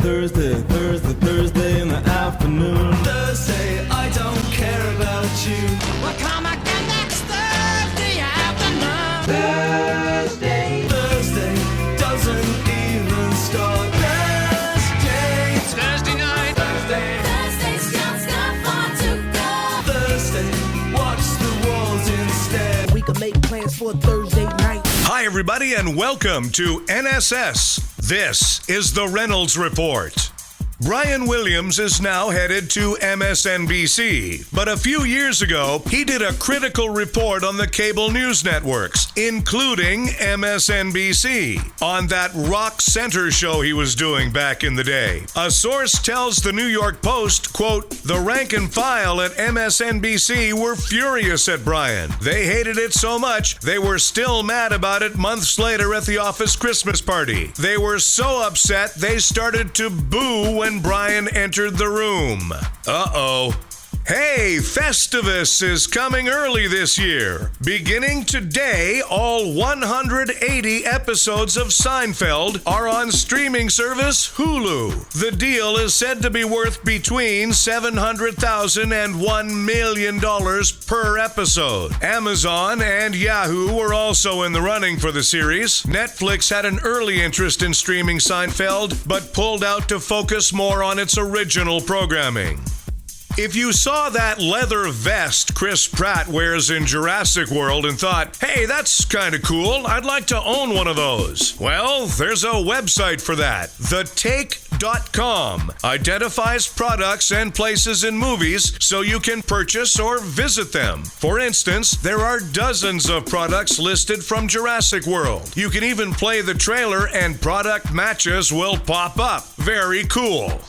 Thursday in the afternoon. Thursday, I don't care about you. Well, come again next Thursday afternoon. Thursday doesn't even start. Thursday night. Thursday's just got far to go. Thursday, watch the walls instead. We could make plans for Thursday night. Hi, everybody, and welcome to NSS. This is the Reynolds Report. Brian Williams is now headed to MSNBC, but a few years ago, he did a critical report on the cable news networks, including MSNBC, on that rock center show he was doing back in the day. A source tells the New York Post, quote, "The rank and file at MSNBC were furious at Brian. They hated it so much, they were still mad about it months later at the office Christmas party. They were so upset, they started to boo when Brian entered the room." Uh-oh. Hey, Festivus is coming early this year. Beginning today, all 180 episodes of Seinfeld are on streaming service Hulu. The deal is said to be worth between $700,000 and $1 million per episode. Amazon and Yahoo were also in the running for the series. Netflix had an early interest in streaming Seinfeld, but pulled out to focus more on its original programming. If you saw that leather vest Chris Pratt wears in Jurassic World and thought, hey, that's kind of cool, I'd like to own one of those. Well, there's a website for that. TheTake.com identifies products and places in movies so you can purchase or visit them. For instance, there are dozens of products listed from Jurassic World. You can even play the trailer and product matches will pop up. Very cool.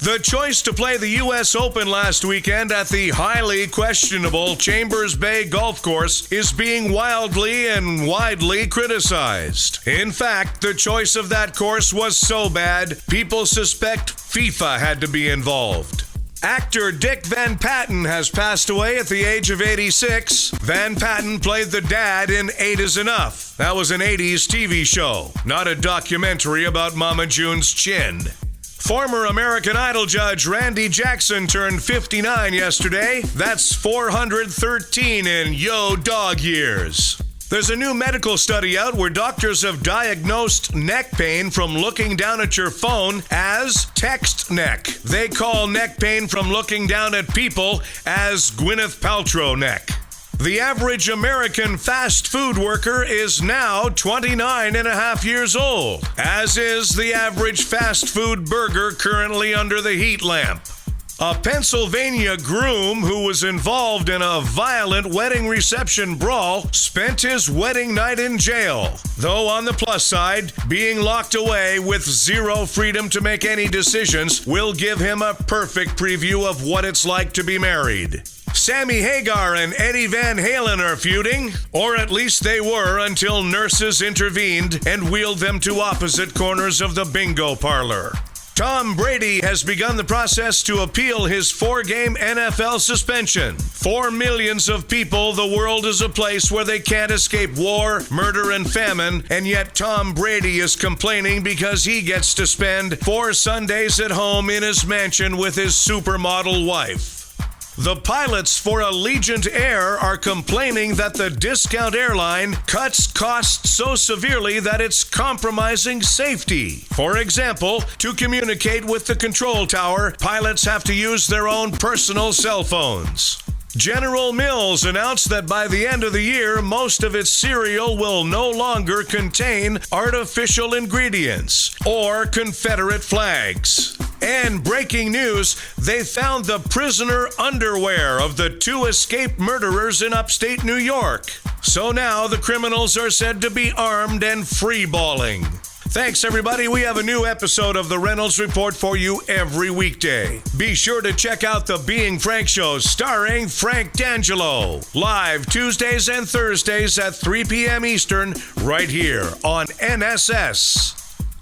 The choice to play the U.S. Open last weekend at the highly questionable Chambers Bay Golf Course is being wildly and widely criticized. In fact, the choice of that course was so bad, people suspect FIFA had to be involved. Actor Dick Van Patten has passed away at the age of 86. Van Patten played the dad in 8 is Enough. That was an 80s TV show, not a documentary about Mama June's chin. Former American Idol judge Randy Jackson turned 59 yesterday. That's 413 in dog years. There's a new medical study out where doctors have diagnosed neck pain from looking down at your phone as text neck. They call neck pain from looking down at people as Gwyneth Paltrow neck. The average American fast food worker is now 29 and a half years old, as is the average fast food burger currently under the heat lamp. A Pennsylvania groom who was involved in a violent wedding reception brawl spent his wedding night in jail. Though on the plus side, being locked away with zero freedom to make any decisions will give him a perfect preview of what it's like to be married. Sammy Hagar and Eddie Van Halen are feuding, or at least they were until nurses intervened and wheeled them to opposite corners of the bingo parlor. Tom Brady has begun the process to appeal his 4-game NFL suspension. For millions of people, the world is a place where they can't escape war, murder, and famine, and yet Tom Brady is complaining because he gets to spend 4 Sundays at home in his mansion with his supermodel wife. The pilots for Allegiant Air are complaining that the discount airline cuts costs so severely that it's compromising safety. For example, to communicate with the control tower, pilots have to use their own personal cell phones. General Mills announced that by the end of the year, most of its cereal will no longer contain artificial ingredients or Confederate flags. And breaking news, they found the prisoner underwear of the 2 escaped murderers in upstate New York. So now the criminals are said to be armed and free-balling. Thanks, everybody. We have a new episode of the Reynolds Report for you every weekday. Be sure to check out the Being Frank Show starring Frank D'Angelo. Live Tuesdays and Thursdays at 3 p.m. Eastern, right here on NSS.